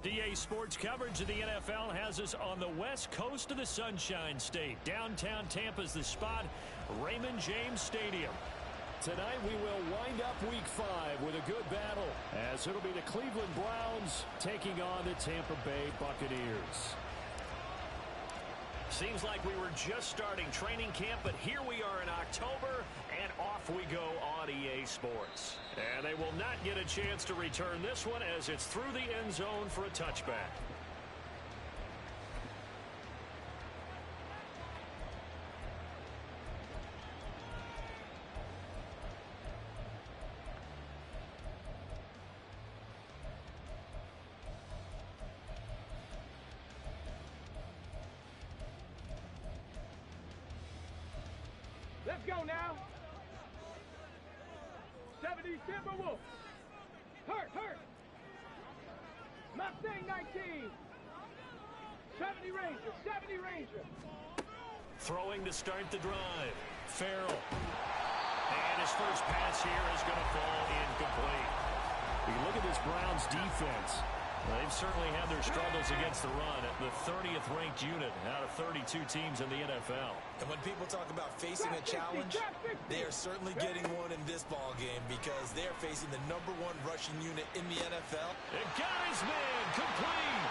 DA Sports coverage of the NFL has us on the west coast of the Sunshine State. Downtown Tampa's the spot, Raymond James Stadium. Tonight we will wind up Week 5 with a good battle, as it'll be the Cleveland Browns taking on the Tampa Bay Buccaneers. Seems like we were just starting training camp, but here we are in October, and off we go on EA Sports. And they will not get a chance to return this one as it's through the end zone for a touchback. Let's go now. 70 Timberwolves. Hurt. Mustang 19. 70 Ranger. Throwing to start the drive. Farrell. And his first pass here is going to fall incomplete. You look at this Browns defense. They've certainly had their struggles against the run at the 30th ranked unit out of 32 teams in the NFL. And when people talk about facing a challenge, they are certainly getting one in this ball game because they are facing the #1 rushing unit in the NFL. It got his man complete.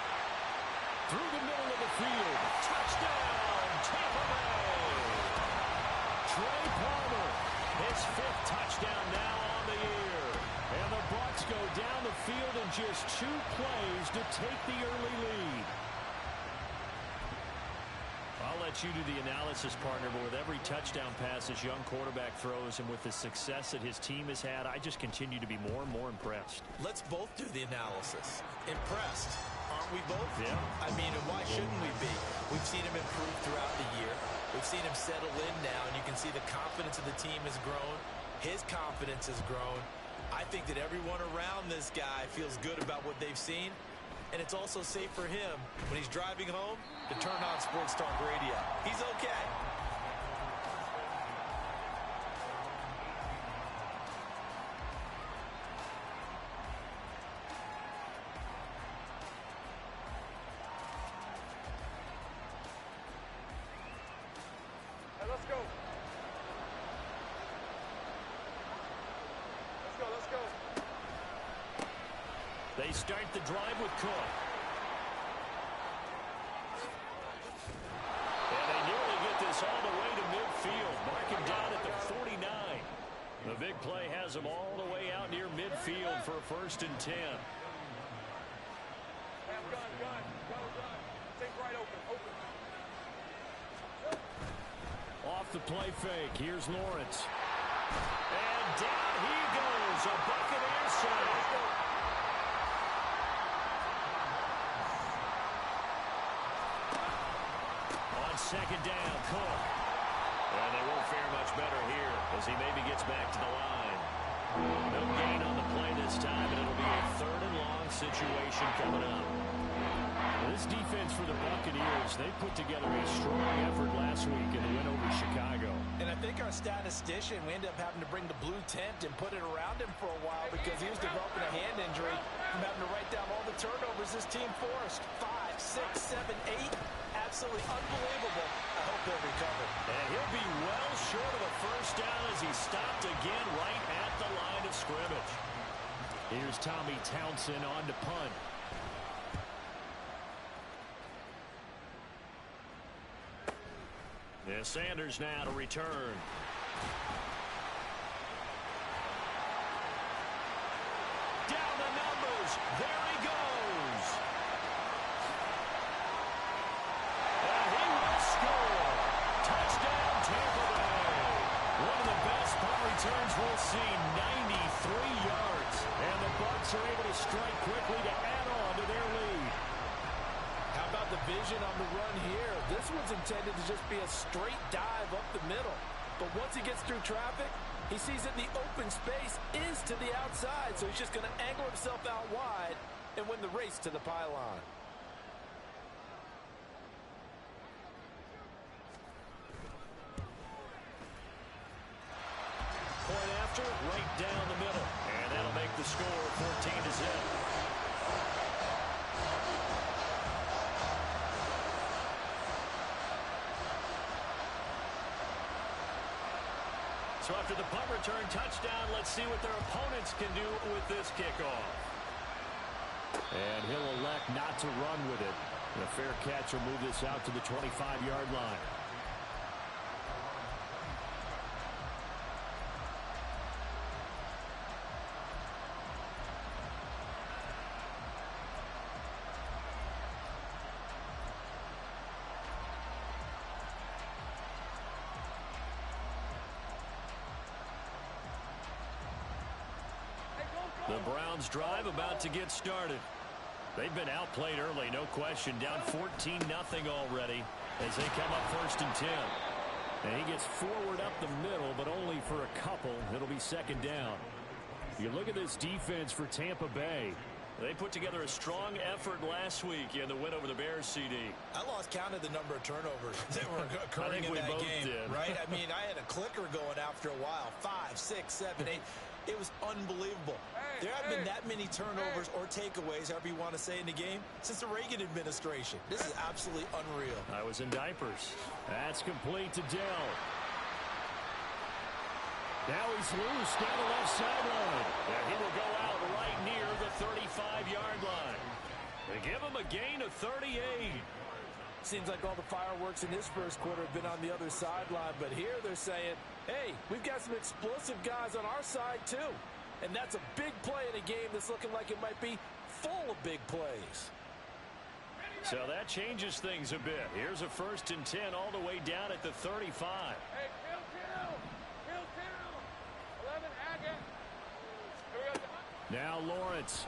Through the middle of the field. Touchdown, Tampa Bay. Trey Palmer, his 5th touchdown now on the year. And the Bucs go down the field in just 2 plays to take the early lead. I'll let you do the analysis, partner, but with every touchdown pass this young quarterback throws and with the success that his team has had, I just continue to be more and more impressed. Let's both do the analysis. Impressed, aren't we both? Yeah. I mean, and why shouldn't we be? We've seen him improve throughout the year. We've seen him settle in now, and you can see the confidence of the team has grown. His confidence has grown. I think that everyone around this guy feels good about what they've seen, and it's also safe for him when he's driving home to turn on Sports Talk Radio. He's okay. Hey, let's go. Let's go. They start the drive with Cook. And they nearly get this all the way to midfield. Mark him down at the 49. The big play has him all the way out near midfield for a 1st and 10. Gun. Take right open. Off the play fake, here's Lawrence. And down he goes, a Buccaneer sack. On 2nd down, Cook. And they won't fare much better here as he maybe gets back to the line. No gain on the play this time, and it'll be a 3rd and long situation coming up. This defense for the Buccaneers, they put together a strong effort last week in the win over Chicago. And I think our statistician, we ended up having to bring the blue tent and put it around him for a while because he was developing a hand injury from having to write down all the turnovers this team forced. 5, 6, 7, 8. Absolutely unbelievable. I hope he'll recover. And he'll be well short of a 1st down as he stopped again right at the line of scrimmage. Here's Tommy Townsend on to punt. Yeah, Sanders now to return. Down the numbers. There he goes. And he will score. Touchdown, Tampa Bay. One of the best punt returns we'll see, 93 yards. And the Bucs are able to strike quickly to add on to their lead. How about the vision on the run here? This one's intended to just be a straight dive up the middle. But once he gets through traffic, he sees that the open space is to the outside, so he's just going to angle himself out wide and win the race to the pylon. Point after, right down the middle. And that'll make the score 14-0. So after the punt return touchdown, let's see what their opponents can do with this kickoff. And he'll elect not to run with it. And a fair catch will move this out to the 25-yard line. The Browns drive about to get started. They've been outplayed early, no question. Down 14-0 already as they come up 1st and 10. And he gets forward up the middle, but only for a couple. It'll be 2nd down. You look at this defense for Tampa Bay. They put together a strong effort last week in the win over the Bears, CD. I lost count of the number of turnovers that were occurring in that game, right? I mean, I had a clicker going after a while. 5, 6, 7, 8. It was unbelievable. There haven't been that many turnovers or takeaways, however you want to say, in the game since the Reagan administration. This is absolutely unreal. I was in diapers. That's complete to Dell. Now he's loose down the left sideline. And he will go out right near the 35-yard line. They give him a gain of 38. Seems like all the fireworks in this first quarter have been on the other sideline, but here they're saying, hey, we've got some explosive guys on our side too. And that's a big play in a game that's looking like it might be full of big plays. So that changes things a bit. Here's a 1st and 10 all the way down at the 35. Hey, kill. 11, Hackett. Now Lawrence.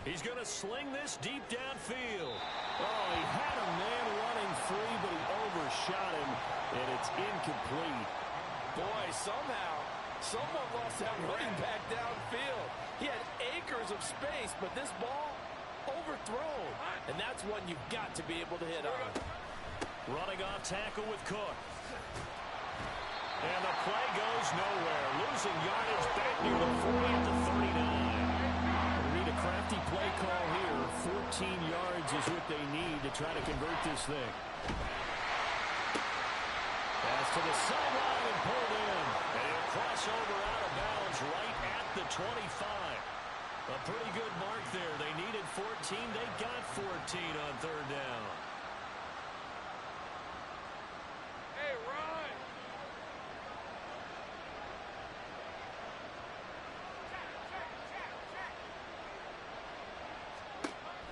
He's going to sling this deep downfield. Oh, he had a man running free, but he overshot him, and it's incomplete. Boy, somehow, someone lost that running back downfield. He had acres of space, but this ball overthrown. And that's one you've got to be able to hit on. Running off tackle with Cook. And the play goes nowhere. Losing yardage back near the 40 at the 39. Crafty play call here. 14 yards is what they need to try to convert this thing. Pass to the sideline and pulled in. And he'll cross over out of bounds right at the 25. A pretty good mark there. They needed 14. They got 14 on 3rd down. Hey, run!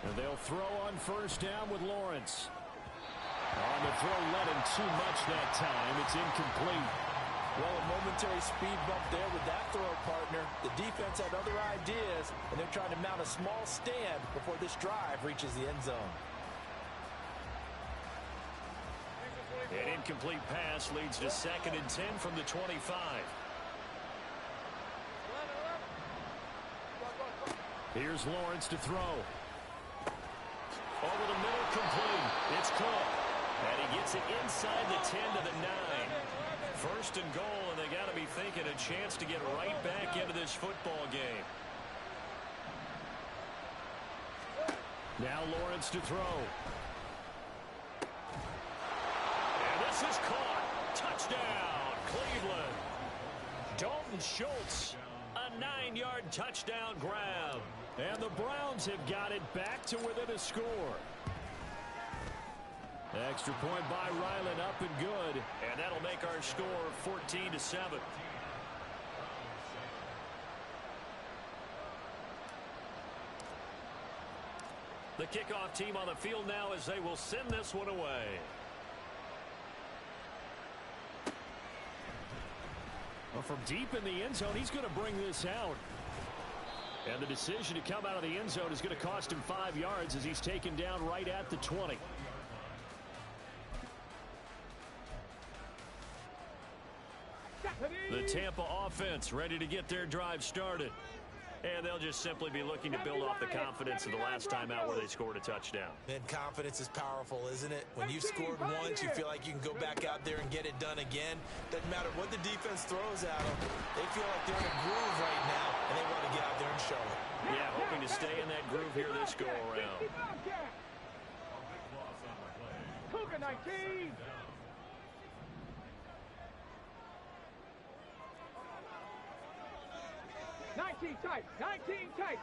And they'll throw on 1st down with Lawrence. On the throw, led him too much that time. It's incomplete. Well, a momentary speed bump there with that throw, partner. The defense had other ideas, and they're trying to mount a small stand before this drive reaches the end zone. An incomplete pass leads to 2nd and 10 from the 25. Here's Lawrence to throw. Over the middle, complete. It's Cook. And he gets it inside the 10 to the 9. 1st and goal, and they got to be thinking a chance to get right back into this football game. Now Lawrence to throw. And this is caught. Touchdown, Cleveland. Dalton Schultz, a 9-yard touchdown grab. And the Browns have got it back to within a score. Extra point by Ryland, up and good. And that'll make our score 14-7. The kickoff team on the field now as they will send this one away. Well, from deep in the end zone, he's going to bring this out. And the decision to come out of the end zone is going to cost him 5 yards as he's taken down right at the 20. The Tampa offense ready to get their drive started. And they'll just simply be looking to build off the confidence of the last time out where they scored a touchdown. And confidence is powerful, isn't it? When you've scored once, you feel like you can go back out there and get it done again. Doesn't matter what the defense throws at them. They feel like they're in a groove right now, and they want to get out there and show it. Yeah, hoping to stay in that groove here this go-around. Cougar 19. 19 tight. 19 tight.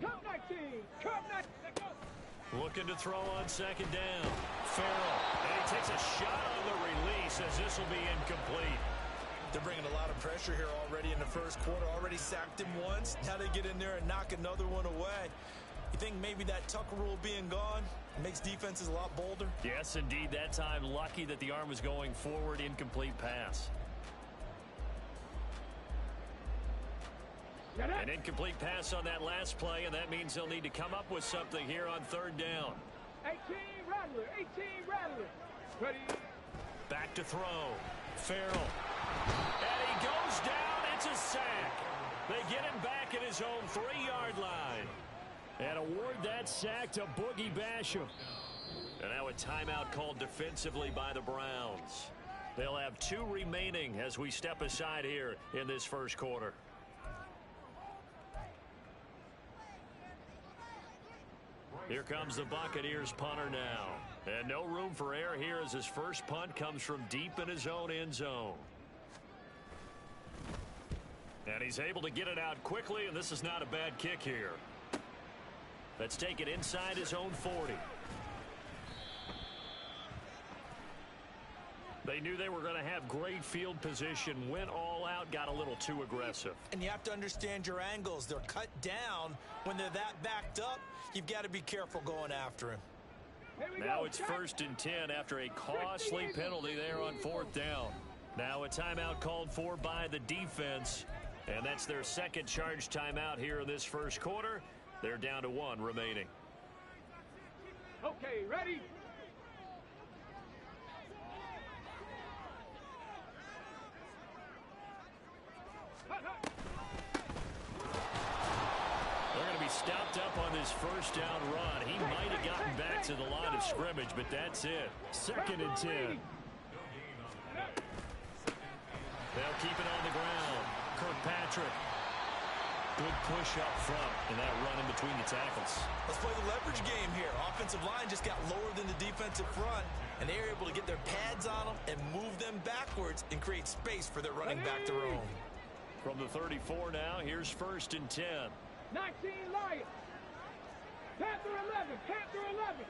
Come 19. Come 19. Let's go. Looking to throw on second down. Farrell. And he takes a shot on the release as this will be incomplete. They're bringing a lot of pressure here already in the first quarter. Already sacked him once. Now they get in there and knock another one away. You think maybe that tuck rule being gone makes defenses a lot bolder? Yes, indeed. That time, lucky that the arm was going forward. Incomplete pass. An incomplete pass on that last play, and that means they'll need to come up with something here on third down. 18 Rattler. 18 Rattler. Ready. Back to throw. Farrell. And he goes down. It's a sack. They get him back at his own 3-yard line. And award that sack to Boogie Basham. And now a timeout called defensively by the Browns. They'll have 2 remaining as we step aside here in this first quarter. Here comes the Buccaneers punter now. And no room for error here as his first punt comes from deep in his own end zone. And he's able to get it out quickly, and this is not a bad kick here. Let's take it inside his own 40. They knew they were going to have great field position, went all out, got a little too aggressive. And you have to understand your angles. They're cut down. When they're that backed up, you've got to be careful going after him. Now it's 1st and 10 after a costly penalty there on 4th down. Now a timeout called for by the defense. And that's their second charge timeout here in this first quarter. They're down to 1 remaining. Okay, ready. They're going to be stopped up on this first down run. He might have gotten back to the line of scrimmage, but that's it. 2nd and 10. They'll keep it on the ground. Kirkpatrick. Good push up front in that run in between the tackles. Let's play the leverage game here. Offensive line just got lower than the defensive front, and they were able to get their pads on them and move them backwards and create space for their running back to roam. From the 34 now, here's 1st and 10. 19 Lions. Panther 11. Panther 11.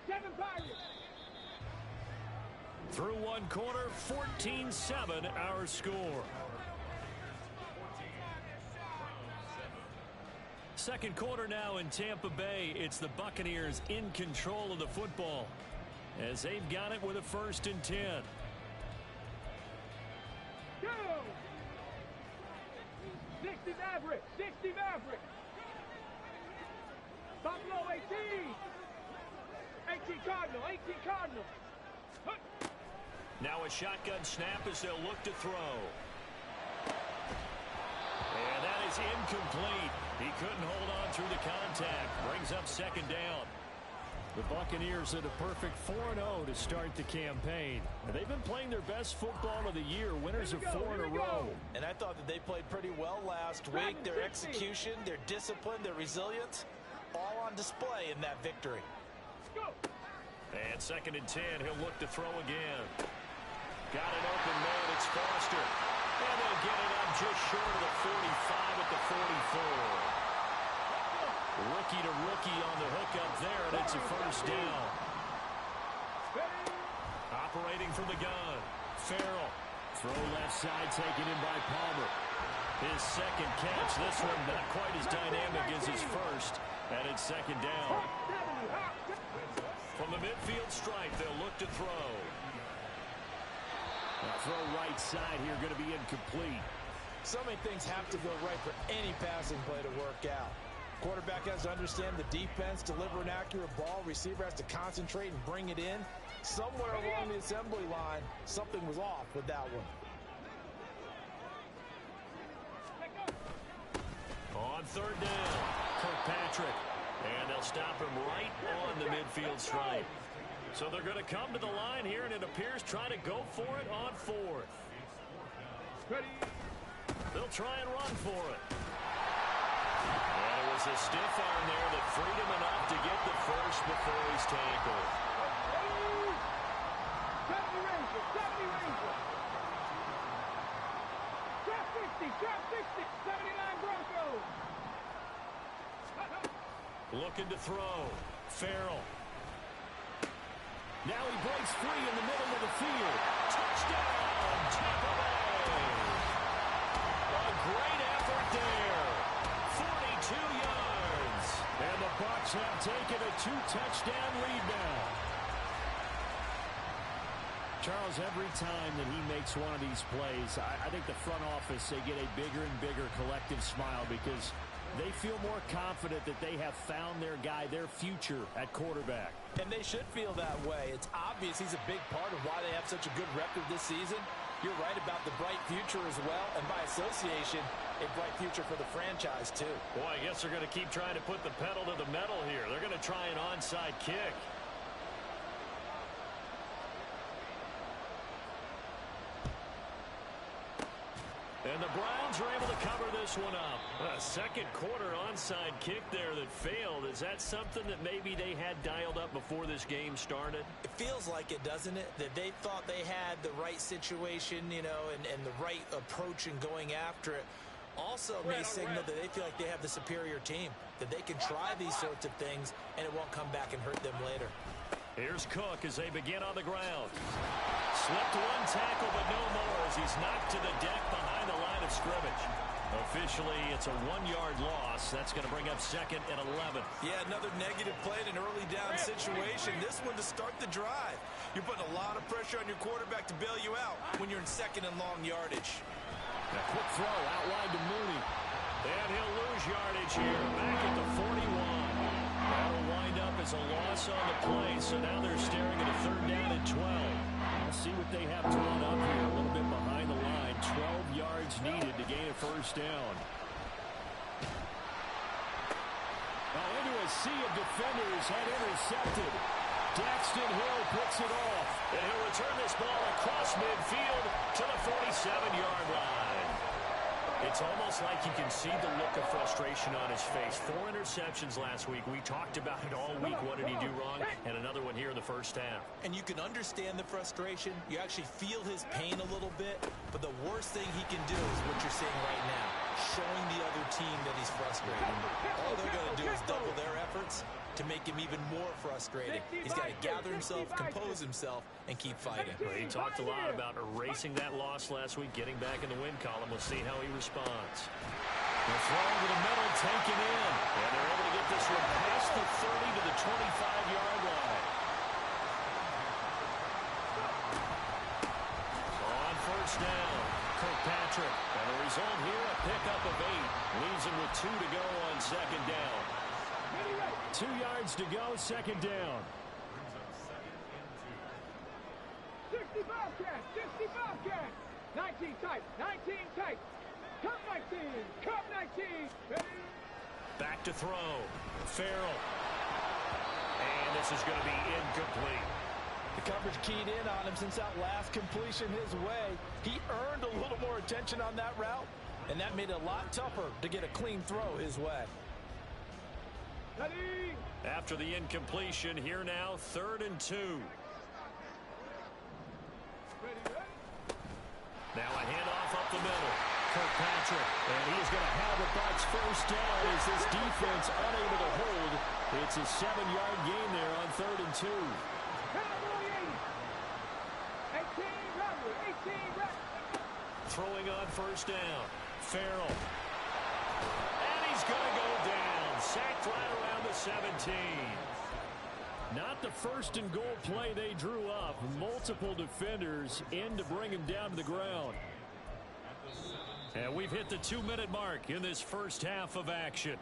7 Pirates. Through one quarter, 14-7 our score. Second quarter now in Tampa Bay. It's the Buccaneers in control of the football as they've got it with a 1st and 10. Go! 60 Maverick. 60 Maverick. Buffalo 18. 18 Cardinal. 18 Cardinal. Now a shotgun snap as they'll look to throw. And that is incomplete. He couldn't hold on through the contact. Brings up 2nd down. The Buccaneers at a perfect 4-0 to start the campaign. And they've been playing their best football of the year, winners of 4 in a row. And I thought that they played pretty well last week. Their execution, their discipline, their resilience, all on display in that victory. Go! And 2nd and 10, he'll look to throw again. Got an open man, it's Foster. And they'll get it up just short of the 45 at the 44. Rookie to rookie on the hook up there, and it's a 1st down. Operating from the gun, Farrell. Throw left side taken in by Palmer. His 2nd catch, this one not quite as dynamic as his first, and it's 2nd down. From the midfield stripe, they'll look to throw. Now throw right side here, going to be incomplete. So many things have to go right for any passing play to work out. Quarterback has to understand the defense, deliver an accurate ball. Receiver has to concentrate and bring it in. Somewhere along the assembly line, something was off with that one. On 3rd down, Kirkpatrick. And they'll stop him right on the midfield stripe. So they're going to come to the line here, and it appears trying to go for it on 4th. Ready. They'll try and run for it. And it was a stiff arm there that freed him enough to get the first before he's tackled. 70 Ranger. 70 Ranger. Traffic. Trap 60, 79 Broncos. Looking to throw. Farrell. Now he breaks free in the middle of the field. Touchdown, Tampa Bay. A great effort there. 42 yards. And the Bucs have taken a 2-touchdown lead now. Charles, every time that he makes one of these plays, I think the front office, they get a bigger and bigger collective smile because they feel more confident that they have found their guy, their future at quarterback. And they should feel that way. It's obvious he's a big part of why they have such a good record this season. You're right about the bright future as well, and by association, a bright future for the franchise too. Boy, I guess they're going to keep trying to put the pedal to the metal here. They're going to try an onside kick. And the Browns are able to cover this one up. A second quarter onside kick there that failed. Is that something that maybe they had dialed up before this game started? It feels like it, doesn't it? That they thought they had the right situation, you know, and the right approach in going after it. Also may signal that they feel like they have the superior team, that they can try these sorts of things and it won't come back and hurt them later. Here's Cook as they begin on the ground. Slipped one tackle, but no more as he's knocked to the deck behind the line of scrimmage. Officially, it's a 1-yard loss. That's going to bring up 2nd and 11. Yeah, another negative play in an early down situation. This one to start the drive. You're putting a lot of pressure on your quarterback to bail you out when you're in 2nd and long yardage. A quick throw out wide to Mooney. And he'll lose yardage here. Back at the 41. That'll wind up as a loss on the play, so now they're staring at a 3rd down and 12. We'll see what they have drawn up here. A little bit behind the line. 12 yards needed to gain a 1st down. Now into a sea of defenders had intercepted. Daxton Hill picks it off. And he'll return this ball across midfield to the 47-yard line. It's almost like you can see the look of frustration on his face. 4 interceptions last week. We talked about it all week. What did he do wrong? And another one here in the first half. And you can understand the frustration. You actually feel his pain a little bit. But the worst thing he can do is what you're seeing right now, showing the other team that he's frustrated. All they're going to do is double their efforts to make him even more frustrated. He's got to gather himself, compose himself, and keep fighting. Well, he talked a lot about erasing that loss last week, getting back in the win column. We'll see how he responds. The throw to the middle, taken in. And they're able to get this one past the 30 to the 25-yard line. On 1st down, Kirkpatrick. And the result here, a pickup of 8. Leaves him with 2 to go on 2nd down. 2 yards to go, 2nd down. 60 Bobcats, 60 Bobcats. 19 tight, 19 tight. Cup 19, Cup 19. Ready? Back to throw. Farrell. And this is going to be incomplete. The coverage keyed in on him since that last completion his way. He earned a little more attention on that route, and that made it a lot tougher to get a clean throw his way. Ready? After the incompletion, here now, 3rd and 2. Now a handoff up the middle. Kirkpatrick, and he's going to have the Bucs 1st down as this defense unable to hold. It's a 7-yard gain there on 3rd and 2. 18 Rattler, 18 Rattler. Throwing on 1st down. Farrell. And he's going to go down. Sacked right around the 17. Not the 1st and goal play they drew up. Multiple defenders in to bring him down to the ground. And we've hit the 2-minute mark in this first half of action.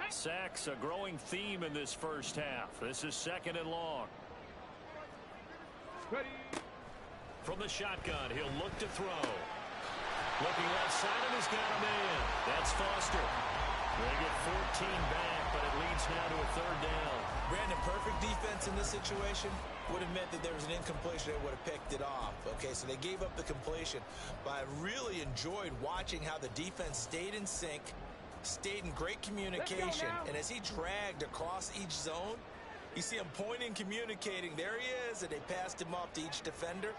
Sacks, a growing theme in this first half. This is 2nd and long. Ready? From the shotgun, he'll look to throw. Looking left side, and he's got a man. That's Foster. They get 14 back, but it leads now to a 3rd down. Brandon, perfect defense in this situation would have meant that there was an incompletion. They would have picked it off. Okay, so they gave up the completion. But I really enjoyed watching how the defense stayed in sync, stayed in great communication, and as he dragged across each zone, You see him pointing, communicating. There he is, and they passed him off to each defender.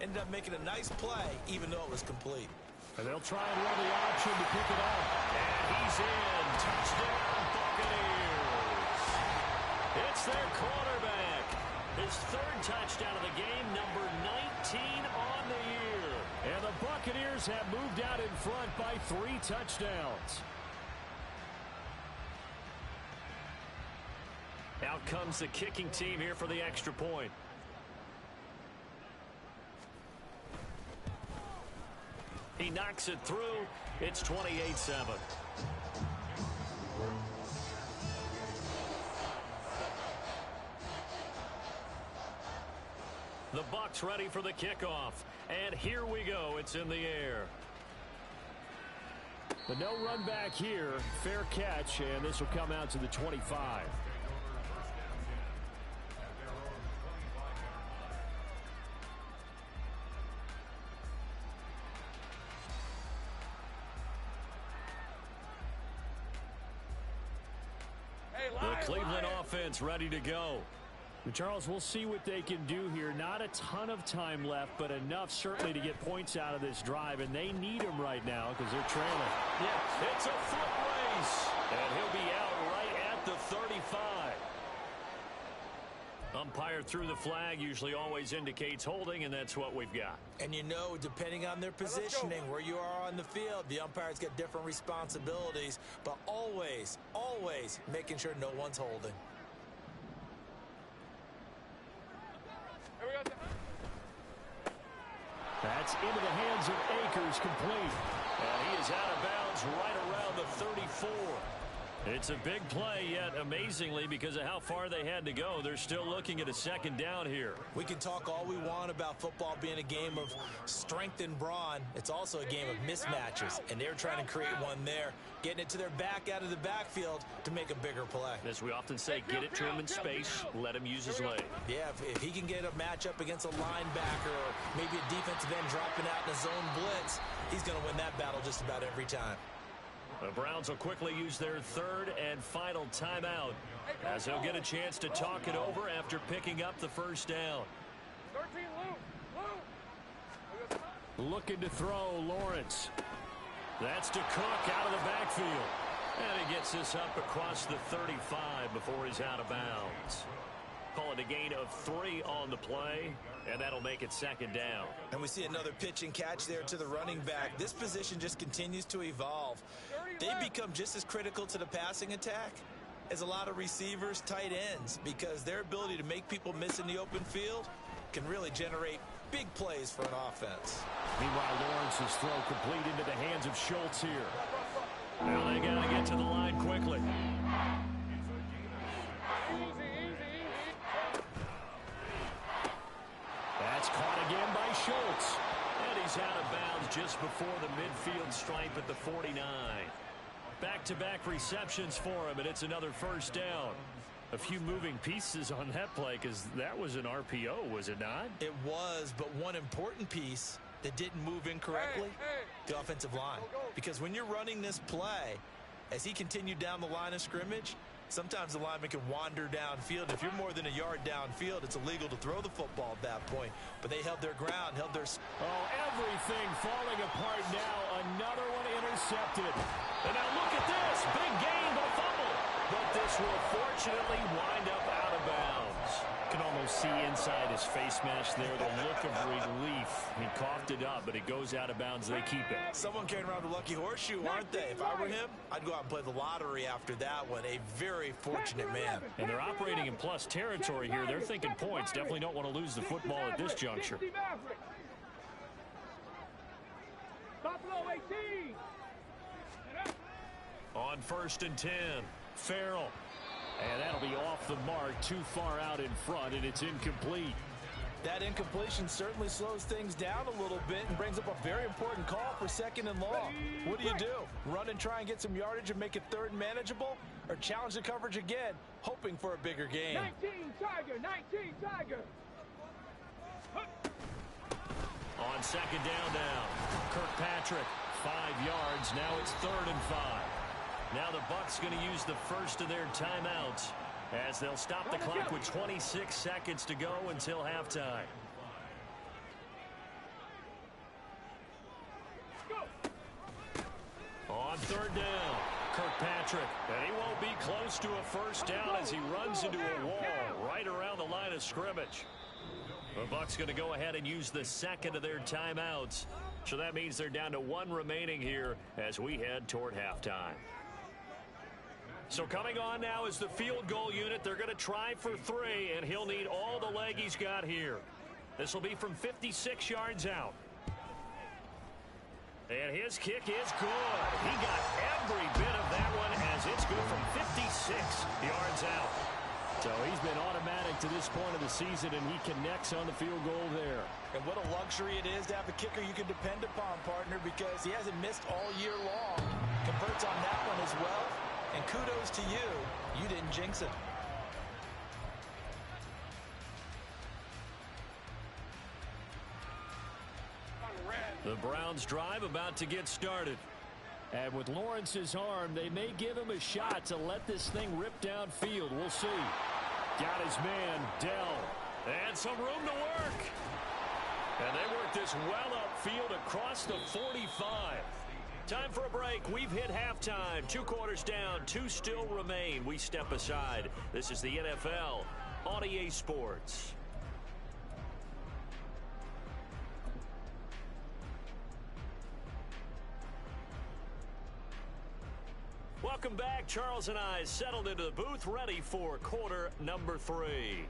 Ended up making a nice play, even though it was complete. And they'll try and run the option to pick it up. And he's in. Touchdown, Buccaneers. It's their quarterback. His third touchdown of the game, number 19 on the year. And the Buccaneers have moved out in front by 3 touchdowns. Out comes the kicking team here for the extra point. He knocks it through. It's 28-7. The Bucs ready for the kickoff. And here we go. It's in the air. The no run back here. Fair catch, and this will come out to the 25. The Cleveland offense ready to go. Charles, we'll see what they can do here. Not a ton of time left, but enough certainly to get points out of this drive, and they need them right now because they're trailing. Yeah, it's a foot race, and he'll be out right at the 35. Umpire threw the flag, usually always indicates holding, and that's what we've got. And you know, depending on their positioning, where you are on the field, the umpires get different responsibilities, but always, always making sure no one's holding. That's into the hands of Akers, complete. And he is out of bounds right around the 34. It's a big play, yet amazingly, because of how far they had to go, they're still looking at a second down here. We can talk all we want about football being a game of strength and brawn. It's also a game of mismatches, and they're trying to create one there, getting it to their back out of the backfield to make a bigger play. As we often say, get it to him in space, let him use his leg. Yeah, if he can get a matchup against a linebacker or maybe a defensive end dropping out in a zone blitz, he's going to win that battle just about every time. The Browns will quickly use their third and final timeout as they'll get a chance to talk it over after picking up the first down. 13, Lou. Looking to throw, Lawrence. That's to Cook out of the backfield. And he gets this up across the 35 before he's out of bounds. Call it a gain of 3 on the play, and that'll make it second down. And we see another pitch and catch there to the running back. This position just continues to evolve. They become just as critical to the passing attack as a lot of receivers, tight ends, because their ability to make people miss in the open field can really generate big plays for an offense. Meanwhile, Lawrence's throw complete into the hands of Schultz here. Now they got to get to the line quickly. That's caught again by Schultz. And he's out of bounds just before the midfield stripe at the 49. Back-to-back receptions for him, and it's another first down. A few moving pieces on that play because that was an RPO, was it not? It was, but one important piece that didn't move incorrectly, the offensive line. Because when you're running this play, as he continued down the line of scrimmage, sometimes the lineman can wander downfield. If you're more than a yard downfield, it's illegal to throw the football at that point. But they held their ground, held their... Oh, everything falling apart now. Another one intercepted. And now look at this. Big gain, but fumble. But this will fortunately wind up out of bounds. You can almost see inside his face mask there the look of relief. He coughed it up, but it goes out of bounds. They keep it. Someone carrying around the lucky horseshoe, aren't they? If I were him, I'd go out and play the lottery after that one. A very fortunate man. And they're operating in plus territory here. They're thinking points. Definitely don't want to lose the football at this juncture. Buffalo 18. On 1st and 10. Farrell. And that'll be off the mark, too far out in front, and it's incomplete. That incompletion certainly slows things down a little bit and brings up a very important call for 2nd and long. What do? Run and try and get some yardage and make it 3rd and manageable? Or challenge the coverage again, hoping for a bigger gain? 19 Tiger, 19 Tiger. On 2nd down now. Kirkpatrick, 5 yards. Now it's 3rd and 5. Now the Bucs going to use the first of their timeouts as they'll stop the clock with 26 seconds to go until halftime. On third down, Kirkpatrick, and he won't be close to a first down as he runs into a wall right around the line of scrimmage. The Bucs going to go ahead and use the second of their timeouts. So that means they're down to one remaining here as we head toward halftime. So coming on now is the field goal unit. They're going to try for 3, and he'll need all the leg he's got here. This will be from 56 yards out. And his kick is good. He got every bit of that one as it's good from 56 yards out. So he's been automatic to this point of the season, and he connects on the field goal there. And what a luxury it is to have a kicker you can depend upon, partner, because he hasn't missed all year long. Converts on that one as well. And kudos to you. You didn't jinx it. The Browns drive about to get started. And with Lawrence's arm, they may give him a shot to let this thing rip downfield. We'll see. Got his man, Dell. And some room to work. And they work this well upfield across the 45. Time for a break. We've hit halftime. 2 quarters down. 2 still remain. We step aside. This is the NFL on EA Sports. Welcome back. Charles and I settled into the booth, ready for quarter number 3.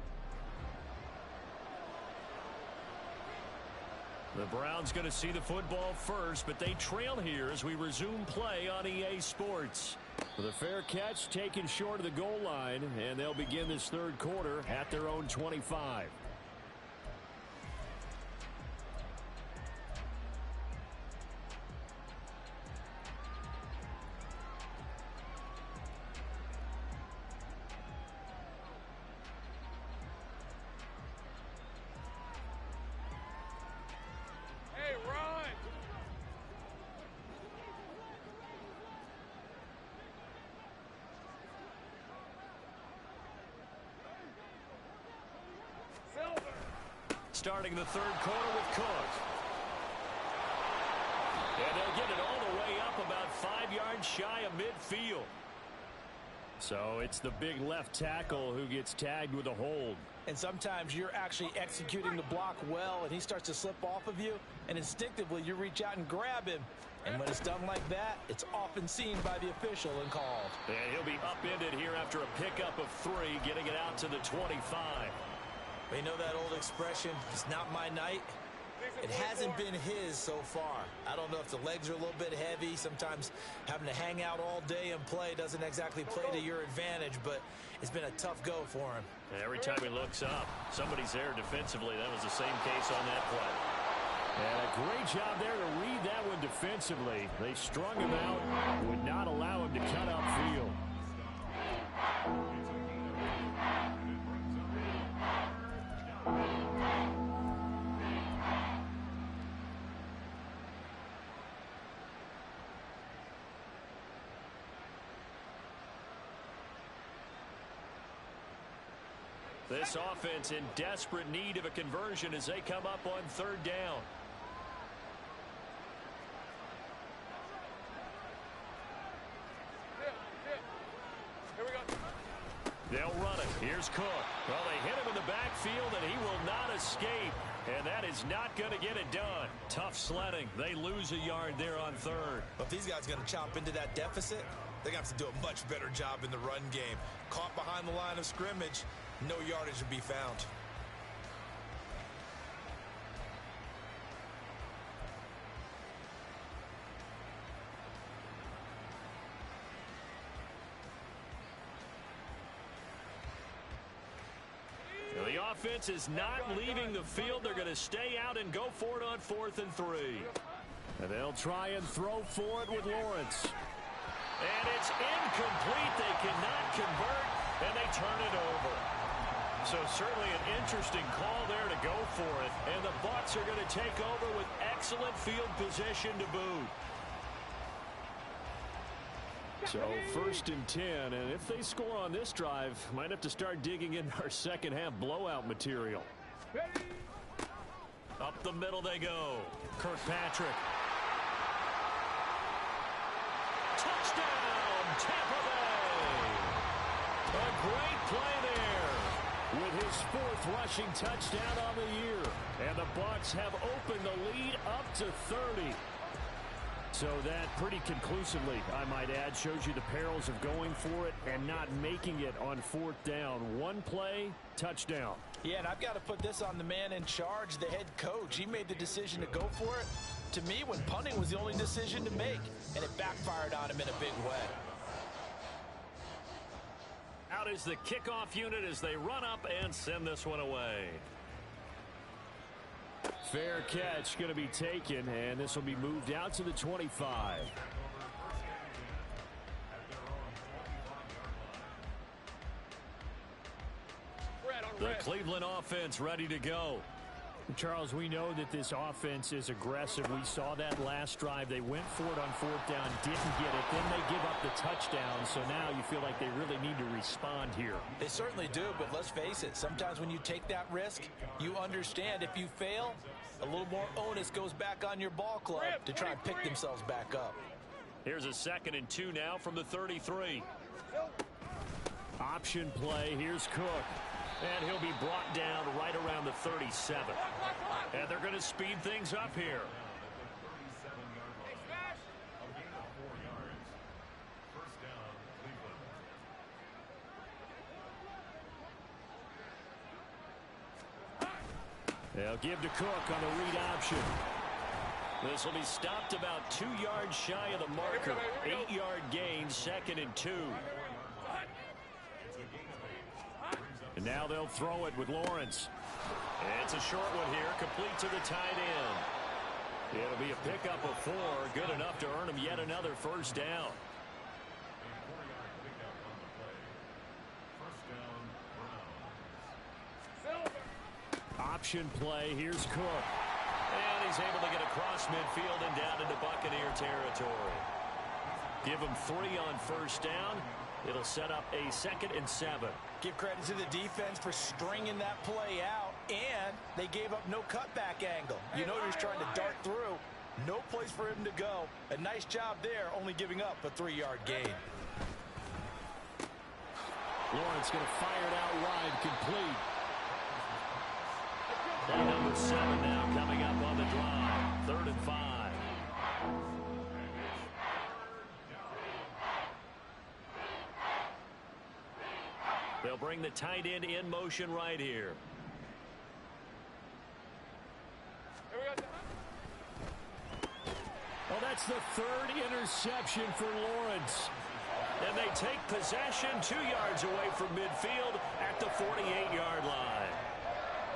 The Browns going to see the football first, but they trail here as we resume play on EA Sports. With a fair catch taken short of the goal line, and they'll begin this third quarter at their own 25. Starting the third quarter with Cook. And they'll get it all the way up about 5 yards shy of midfield. So it's the big left tackle who gets tagged with a hold. And sometimes you're actually executing the block well, and he starts to slip off of you, and instinctively you reach out and grab him. And when it's done like that, it's often seen by the official and called. And he'll be upended here after a pickup of 3, getting it out to the 25. You know that old expression, it's not my night? It hasn't been his so far. I don't know if the legs are a little bit heavy. Sometimes having to hang out all day and play doesn't exactly play to your advantage, but it's been a tough go for him. And every time he looks up, somebody's there defensively. That was the same case on that play. And a great job there to read that one defensively. They strung him out, would not allow him to cut upfield. This offense in desperate need of a conversion as they come up on third down. Here we go. They'll run it. Here's Cook. Well, they hit him in the backfield, and he will not escape. And that is not going to get it done. Tough sledding. They lose a yard there on third. But if these guys are going to chop into that deficit, they're going to have to do a much better job in the run game. Caught behind the line of scrimmage, no yardage to be found. The offense is not leaving the field. They're going to stay out and go for it on 4th and 3. And they'll try and throw for it with Lawrence. And it's incomplete. They cannot convert, and they turn it over. So certainly an interesting call there to go for it. And the Bucs are going to take over with excellent field position to boot. So 1st and 10, and if they score on this drive, might have to start digging in our second half blowout material. Up the middle they go. Kirkpatrick. Touchdown, Tampa Bay. A great play there with his 4th rushing touchdown on the year. And the Bucs have opened the lead up to 30. So that pretty conclusively, I might add, shows you the perils of going for it and not making it on 4th down. One play, touchdown. Yeah, and I've got to put this on the man in charge, the head coach. He made the decision to go for it. To me, when punting was the only decision to make, and it backfired on him in a big way. Out is the kickoff unit as they run up and send this one away. Fair catch going to be taken, and this will be moved out to the 25. The Cleveland offense ready to go. Charles, we know that this offense is aggressive. We saw that last drive. They went for it on 4th down, didn't get it. Then they give up the touchdown. So now you feel like they really need to respond here. They certainly do, but let's face it. Sometimes when you take that risk, you understand if you fail, a little more onus goes back on your ball club to try and pick themselves back up. Here's a 2nd and 2 now from the 33. Option play. Here's Cook. And he'll be brought down right around the 37. And they're going to speed things up here. They'll give to Cook on the read option. This will be stopped about 2 yards shy of the marker. 8-yard gain, 2nd and 2. And now they'll throw it with Lawrence. And it's a short one here, complete to the tight end. It'll be a pickup of 4, good enough to earn him yet another 1st down. Option play. Here's Cook. And he's able to get across midfield and down into Buccaneer territory. Give him 3 on 1st down. It'll set up a 2nd and 7. Give credit to the defense for stringing that play out, and they gave up no cutback angle. You know he's trying to dart through. No place for him to go. A nice job there, only giving up a 3-yard gain. Lawrence going to fire it out wide, complete. Play number 7 now coming up on the drive. 3rd and 5. They'll bring the tight end in motion right here. Well, that's the 3rd interception for Lawrence. And they take possession 2 yards away from midfield at the 48-yard line.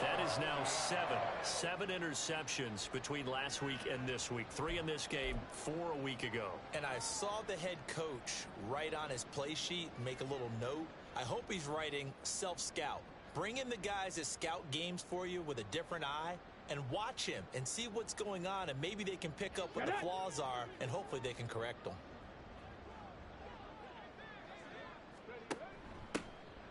That is now 7 interceptions between last week and this week. 3 in this game, 4 a week ago. And I saw the head coach write on his play sheet, make a little note. I hope he's writing self-scout. Bring in the guys that scout games for you with a different eye and watch him and see what's going on, and maybe they can pick up what the flaws are, and hopefully they can correct them.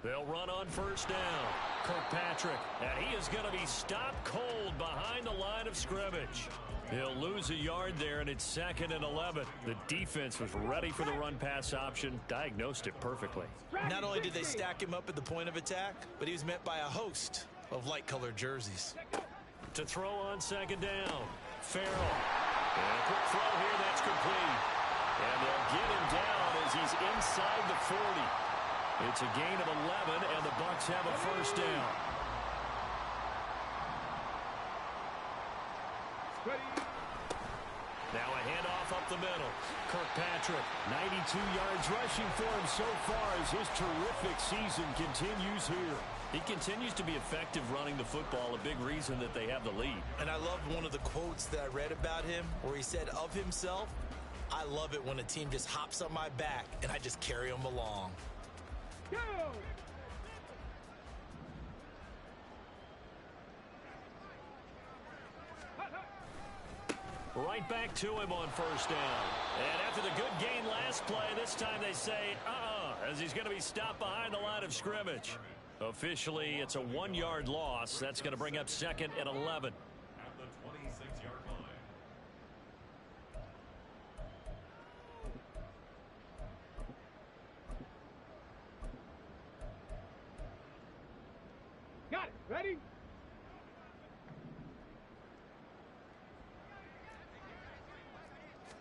They'll run on 1st down. Kirkpatrick, and he is going to be stopped cold behind the line of scrimmage. He'll lose a yard there, and it's 2nd and 11. The defense was ready for the run-pass option, diagnosed it perfectly. Not only did they stack him up at the point of attack, but he was met by a host of light-colored jerseys. To throw on 2nd down, Farrell. And a quick throw here, that's complete. And they'll get him down as he's inside the 40. It's a gain of 11, and the Bucs have a 1st down. Now a handoff up the middle. Kirkpatrick, 92 yards rushing for him so far as his terrific season continues here. he continues to be effective running the football, a big reason that they have the lead. And I love one of the quotes that I read about him where he said of himself, "I love it when a team just hops on my back and I just carry them along." Go! Right back to him on first down. And after the good gain last play, this time they say, as he's going to be stopped behind the line of scrimmage. Officially, it's a 1-yard loss. That's going to bring up 2nd and 11. At the 26-yard line. Got it. Ready?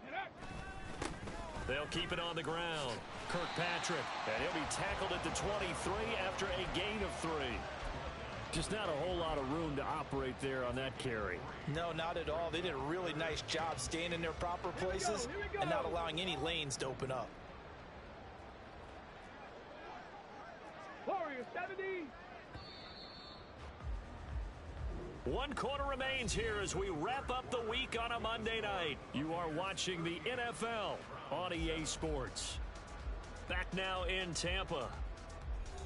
Get up. They'll keep it on the ground. Kirkpatrick, and he'll be tackled at the 23 after a gain of 3. Just not a whole lot of room to operate there on that carry. No, not at all. They did a really nice job staying in their proper places and not allowing any lanes to open up. Warrior 70. 1 quarter remains here as we wrap up the week on a Monday night. You are watching the NFL on EA Sports. Back now in Tampa.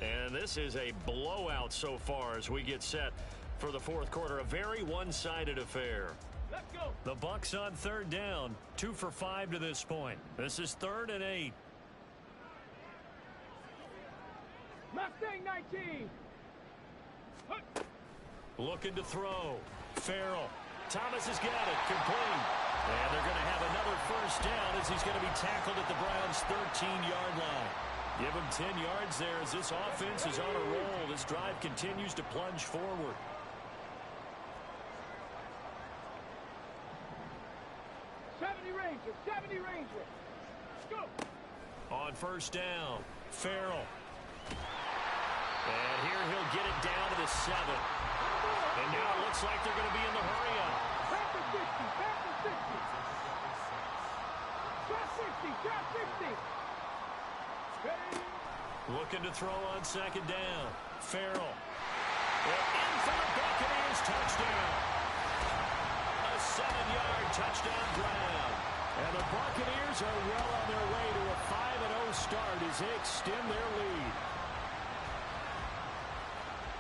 And this is a blowout so far as we get set for the 4th quarter. A very one-sided affair. Let's go. The Bucs on 3rd down. 2 for 5 to this point. This is 3rd and 8. Mustang 19. Looking to throw. Farrell. Thomas has got it. Complete. And they're going to have another first down as he's going to be tackled at the Browns' 13-yard line. Give him 10 yards there as this offense is on a roll. This drive continues to plunge forward. Ranger. 70 Ranger. Go. On first down, Farrell. And here he'll get it down to the 7. And now it looks like they're going to be in the hurry-up. Back to 60. Back to 60. Drop 60. Drop 60. Ready. Looking to throw on 2nd down. Farrell. In for the Buccaneers touchdown. A 7-yard touchdown Brown. And the Buccaneers are well on their way to a 5-0 start as they extend their lead.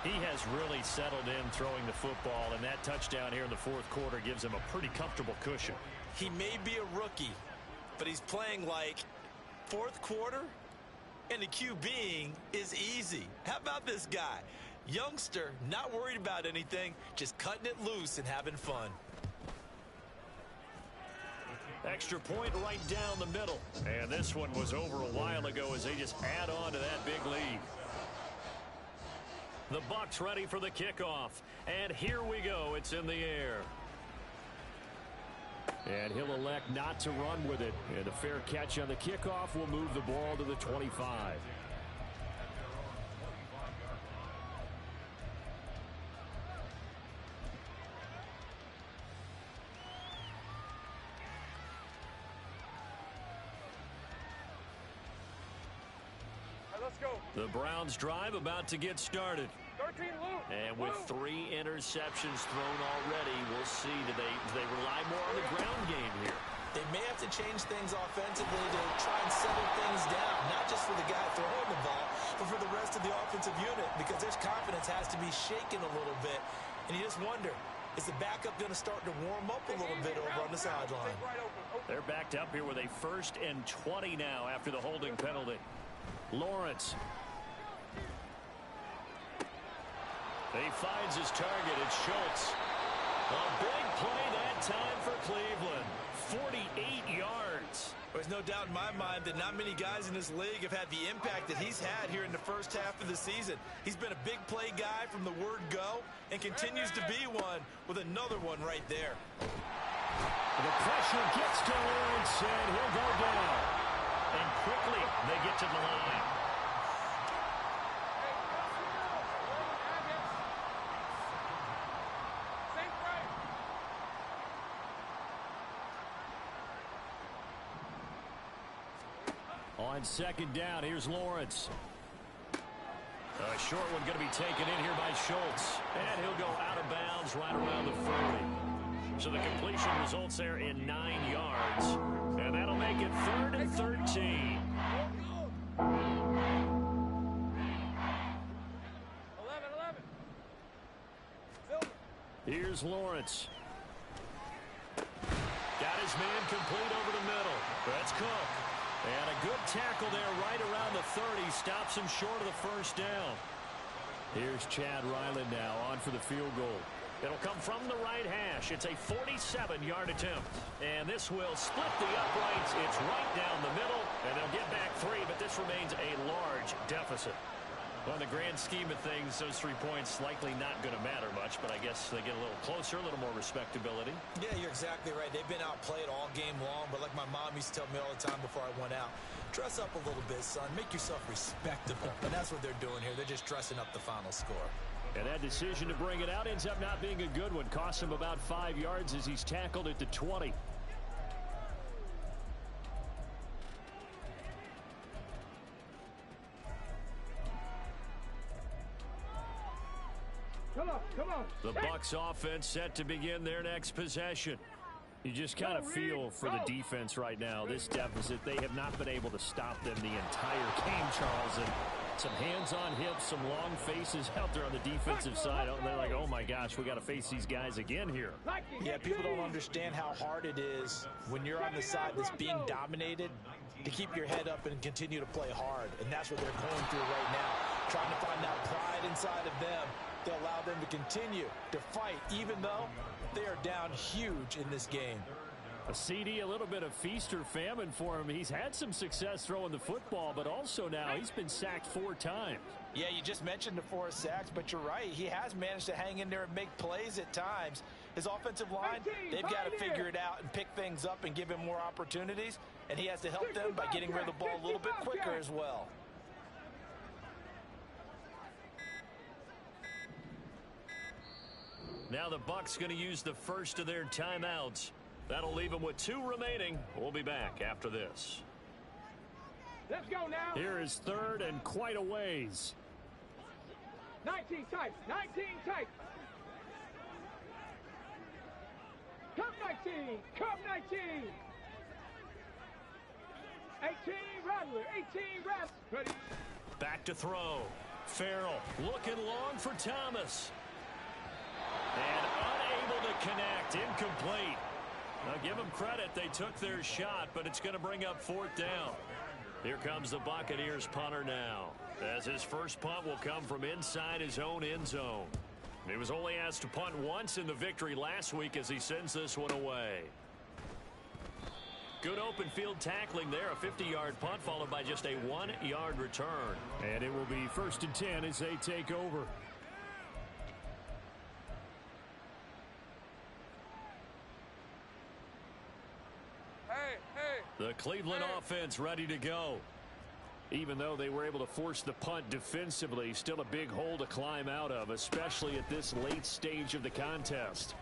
He has really settled in throwing the football, and that touchdown here in the 4th quarter gives him a pretty comfortable cushion. He may be a rookie, but he's playing like 4th quarter, and the QBing is easy. How about this guy? Youngster, not worried about anything, just cutting it loose and having fun. Extra point right down the middle. And this one was over a while ago as they just add on to that big lead. The Bucs ready for the kickoff. And here we go. It's in the air. And he'll elect not to run with it. And a fair catch on the kickoff will move the ball to the 25. Let's go. The Browns drive about to get started. 13 Luke. And with 3 interceptions thrown already, we'll see. Do they rely more on the ground game here? They may have to change things offensively to try and settle things down, not just for the guy throwing the ball, but for the rest of the offensive unit, because their confidence has to be shaken a little bit. And you just wonder, is the backup going to start to warm up a little bit over on the sideline? They're backed up here with a 1st and 20 now after the holding penalty. Lawrence. He finds his target. It's Schultz. A big play that time for Cleveland. 48 yards. There's no doubt in my mind that not many guys in this league have had the impact that he's had here in the first half of the season. He's been a big play guy from the word go and continues to be one with another one right there. The pressure gets to Lawrence, and he'll go down. And quickly, they get to the line. On 2nd down, here's Lawrence. A short one going to be taken in here by Schultz. And he'll go out of bounds right around the 40. So the completion results there in 9 yards. And that'll make it 3rd and 13. 11. Here's Lawrence. his man complete over the middle. That's Cook. And a good tackle there right around the 30. Stops him short of the first down. Here's Chad Ryland now on for the field goal. It'll come from the right hash. It's a 47-yard attempt. And this will split the uprights. It's right down the middle. And they'll get back 3, but this remains a large deficit. Well, in the grand scheme of things, those 3 points likely not going to matter much, but I guess they get a little closer, a little more respectability. Yeah, you're exactly right. They've been outplayed all game long, but like my mom used to tell me all the time before I went out, dress up a little bit, son. Make yourself respectable. And that's what they're doing here. They're just dressing up the final score. And that decision to bring it out ends up not being a good one. Costs him about 5 yards as he's tackled at the 20. Come on. The Bucs offense set to begin their next possession. You just kind of feel for the defense right now. This deficit, they have not been able to stop them the entire game, Charles. And some hands on hips, some long faces out there on the defensive side. They're like, oh, my gosh, we got to face these guys again here. Yeah, people don't understand how hard it is when you're on the side that's being dominated to keep your head up and continue to play hard. And that's what they're going through right now, trying to find that pride inside of them to allow them to continue to fight, even though they are down huge in this game. A CD, a little bit of feast or famine for him. He's had some success throwing the football, but also now he's been sacked 4 times. Yeah, you just mentioned the 4 sacks, but you're right. He has managed to hang in there and make plays at times. His offensive line, they've got to figure it out and pick things up and give him more opportunities, and he has to help them by getting rid of the ball a little bit quicker as well. Now the Bucs going to use the first of their timeouts. That'll leave them with 2 remaining. We'll be back after this. Let's go now. Here is 3rd and quite a ways. 19 tight. 19 tight. Come 19. Come 19. 18 Rattler. 18 Rattler. Ready. Back to throw. Farrell looking long for Thomas. And unable to connect. Incomplete. Now give them credit. They took their shot, but it's going to bring up 4th down. Here comes the Buccaneers punter now, as his first punt will come from inside his own end zone. He was only asked to punt once in the victory last week as he sends this one away. Good open field tackling there. A 50-yard punt followed by just a 1-yard return. And it will be 1st and 10 as they take over. The Cleveland offense ready to go. Even though they were able to force the punt defensively, still a big hole to climb out of, especially at this late stage of the contest.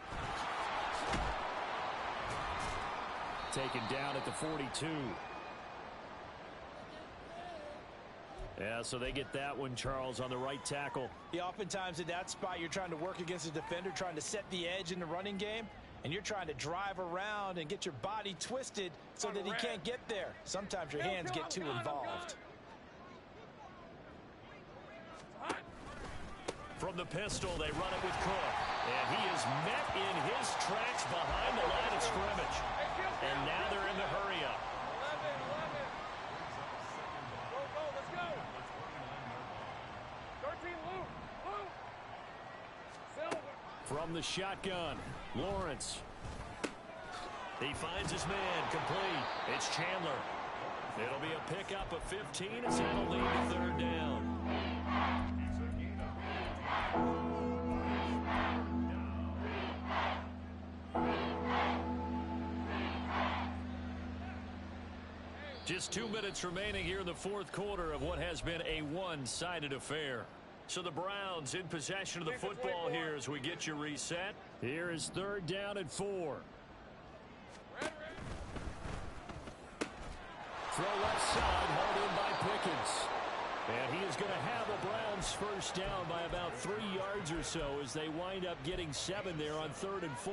Taken down at the 42. Yeah, so they get that one, Charles, on the right tackle. Yeah, oftentimes in that spot, you're trying to work against a defender, trying to set the edge in the running game. And you're trying to drive around and get your body twisted so that he can't get there. Sometimes your hands get too involved. From the pistol, they run it with Cook. And he is met in his tracks behind the line of scrimmage. And now they're in the hurry-up. 11. Let's go. 13, Luke. From the shotgun, Lawrence. He finds his man, complete. It's Chandler. It'll be a pickup of 15 as that'll lead to 3rd down. Just 2 minutes remaining here in the 4th quarter of what has been a one-sided affair. So the Browns in possession of the football here as we get you reset. Here is 3rd down and 4. Throw left side, hauled in by Pickens. And he is going to have a Browns first down by about 3 yards or so as they wind up getting 7 there on 3rd and 4.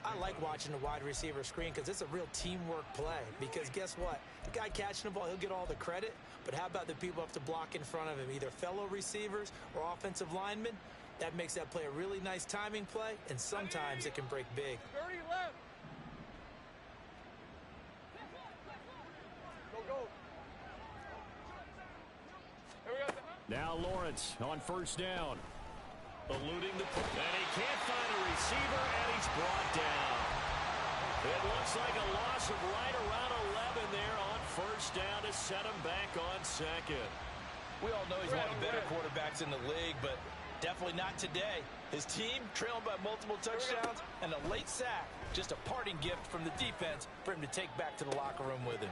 I like watching the wide receiver screen because it's a real teamwork play. Because guess what? The guy catching the ball, he'll get all the credit. But how about the people up to block in front of him, either fellow receivers or offensive linemen? That makes that play a really nice timing play, and sometimes it can break big. 30 left. Now Lawrence on first down. Eluding the... And he can't find a receiver, and he's brought down. It looks like a loss of right around 11 there on first down to set him back on second. We all know he's one of the better quarterbacks in the league, but definitely not today. His team trailing by multiple touchdowns and a late sack. Just a parting gift from the defense for him to take back to the locker room with him.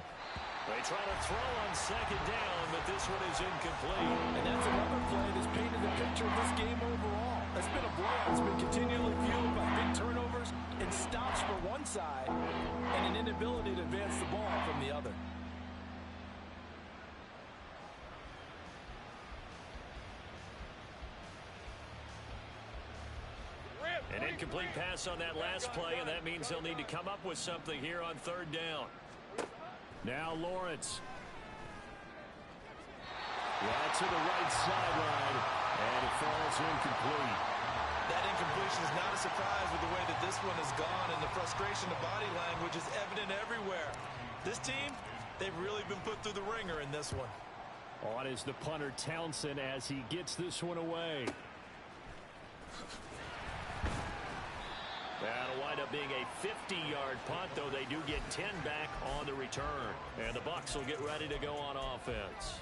They try to throw on second down, but this one is incomplete. And that's another play that's painted the picture of this game overall. That's been a blowout. It's been continually fueled by big turnovers and stops for one side and an inability to advance the ball from the other. An incomplete pass on that last play, and that means they'll need to come up with something here on third down. Now Lawrence. Well, to the right sideline, and it falls incomplete. That incompletion is not a surprise with the way that this one has gone, and the frustration of body language is evident everywhere. This team, they've really been put through the ringer in this one. On is the punter Townsend as he gets this one away. That'll wind up being a 50-yard punt, though they do get 10 back on the return. And the Bucs will get ready to go on offense.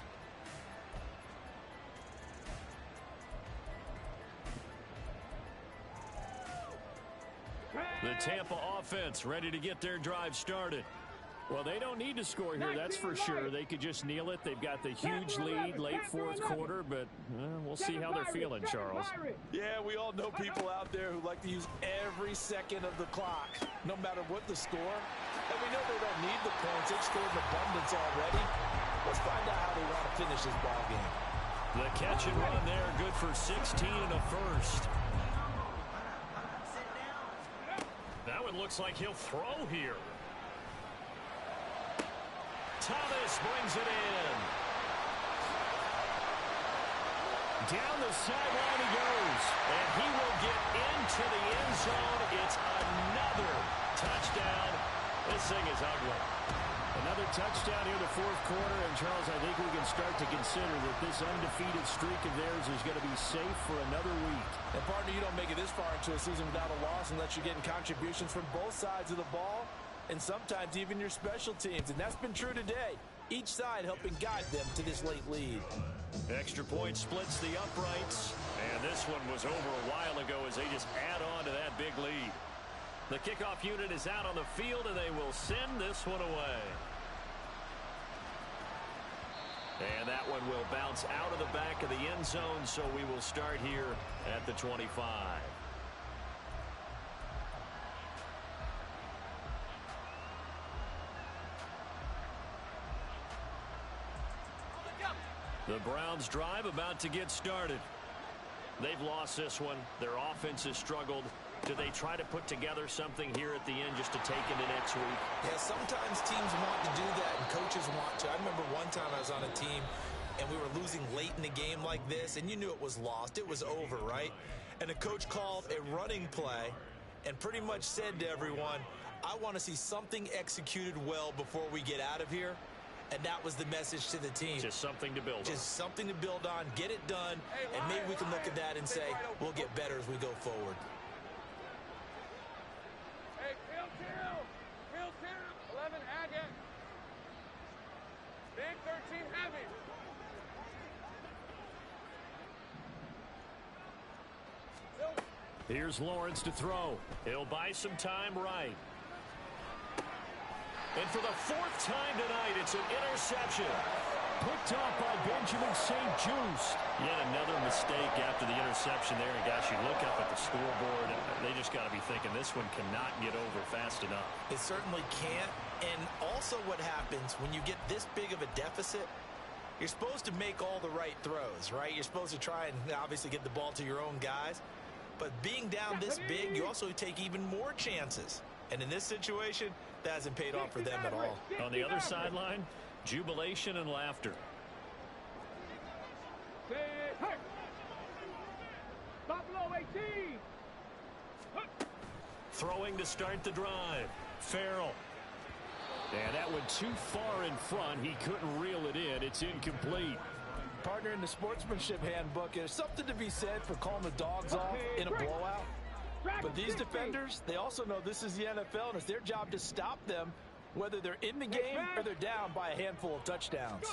The Tampa offense ready to get their drive started. Well, they don't need to score here, that's for sure. They could just kneel it. They've got the huge lead late fourth quarter, but we'll see how they're feeling, Charles. Yeah, we all know people out there who like to use every second of the clock, no matter what the score. And we know they don't need the points. They've scored in abundance already. Let's find out how they want to finish this ball game. The catch and run there, good for 16 and a first. That one looks like he'll throw here. Thomas brings it in. Down the sideline he goes. And he will get into the end zone. It's another touchdown. This thing is ugly. Another touchdown here in the fourth quarter. And, Charles, I think we can start to consider that this undefeated streak of theirs is going to be safe for another week. And, partner, you don't make it this far into a season without a loss unless you're getting contributions from both sides of the ball. And sometimes even your special teams. And that's been true today. Each side helping guide them to this late lead. Extra point splits the uprights. And this one was over a while ago as they just add on to that big lead. The kickoff unit is out on the field, and they will send this one away. And that one will bounce out of the back of the end zone, so we will start here at the 25. The Browns drive about to get started. They've lost this one. Their offense has struggled. Do they try to put together something here at the end just to take into next week? Yeah, sometimes teams want to do that and coaches want to. I remember one time I was on a team and we were losing late in the game like this, and you knew it was lost. It was over, right? And the coach called a running play and pretty much said to everyone, I want to see something executed well before we get out of here. And that was the message to the team. Just something to build on. Just something to build on, get it done, and maybe we can look at that and say, we'll get better as we go forward. Hey, field 2, 11 Agate. Big 13 heavy. Here's Lawrence to throw. He'll buy some time right. And for the fourth time tonight, it's an interception. Picked off by Benjamin St-Juste. Yet another mistake after the interception there. And, gosh, you look up at the scoreboard, and they just got to be thinking this one cannot get over fast enough. It certainly can't. And also what happens when you get this big of a deficit, you're supposed to make all the right throws, right? You're supposed to try and obviously get the ball to your own guys. But being down this big, you also take even more chances. And in this situation, that hasn't paid off for them at all. On the other sideline, jubilation and laughter. Buffalo 18. Throwing to start the drive. Farrell. And that went too far in front. He couldn't reel it in. It's incomplete. Partner, in the sportsmanship handbook, there's something to be said for calling the dogs off in a blowout. But these defenders, they also know this is the NFL, and it's their job to stop them, whether they're in the game or they're down by a handful of touchdowns.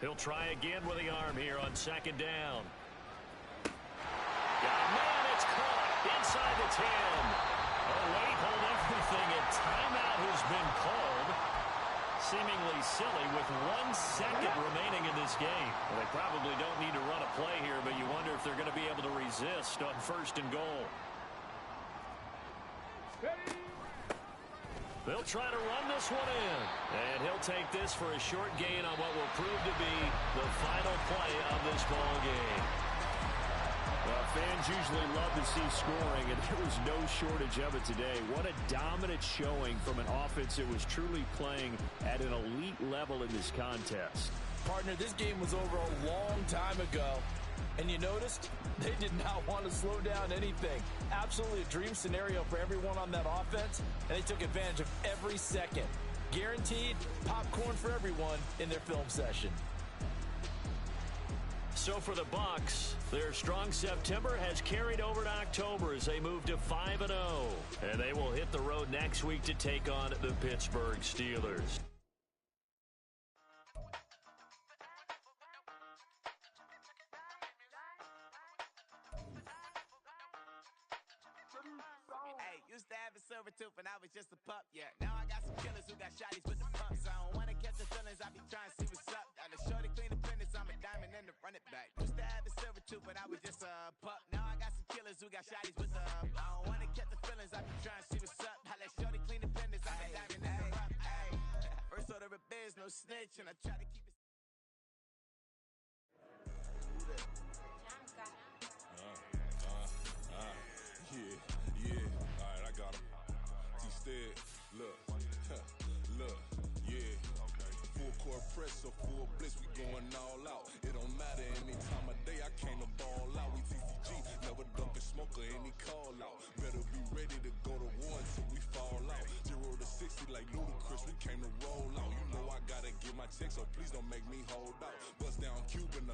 He'll try again with the arm here on second down. Man, it's caught inside the 10. Oh, wait, hold everything. A timeout has been called. Seemingly silly with 1 second remaining in this game. Well, they probably don't need to run a play here, but you wonder if they're going to be able to resist on first and goal. They'll try to run this one in. And he'll take this for a short gain on what will prove to be the final play of this ball game. Well, fans usually love to see scoring, and there was no shortage of it today. What a dominant showing from an offense that was truly playing at an elite level in this contest. Partner, this game was over a long time ago. And you noticed they did not want to slow down anything. Absolutely a dream scenario for everyone on that offense, and they took advantage of every second. Guaranteed popcorn for everyone in their film session. So for the Bucs, their strong September has carried over to October as they move to 5-0. And they will hit the road next week to take on the Pittsburgh Steelers. Used to have a silver tooth when I was just a pup, yeah. Now I got some killers who got shotties with the pumps. I don't wanna catch the feelings, I be trying to see what's up. Got a shorty clean the business, I'm a diamond and to run it back. Used to have a silver tooth when I was just a pup. Now I got some killers who got shotties with the I don't wanna catch the feelings, I be trying to see what's up. I let shorty clean the business, I'm a diamond and to run it. First order of biz, no snitch, and I try to keep it. Yeah, alright, I got him. T-Stead, look, yeah. Full court press or full blitz, we going all out. It don't matter any time of day, I came to ball out. We TCG, never dumping smoker, any call out. Better be ready to go to war until we fall out. 0 to 60 like Ludacris, we came to roll out. You know I gotta get my check, so please don't make me hold out. Bust down Cuban.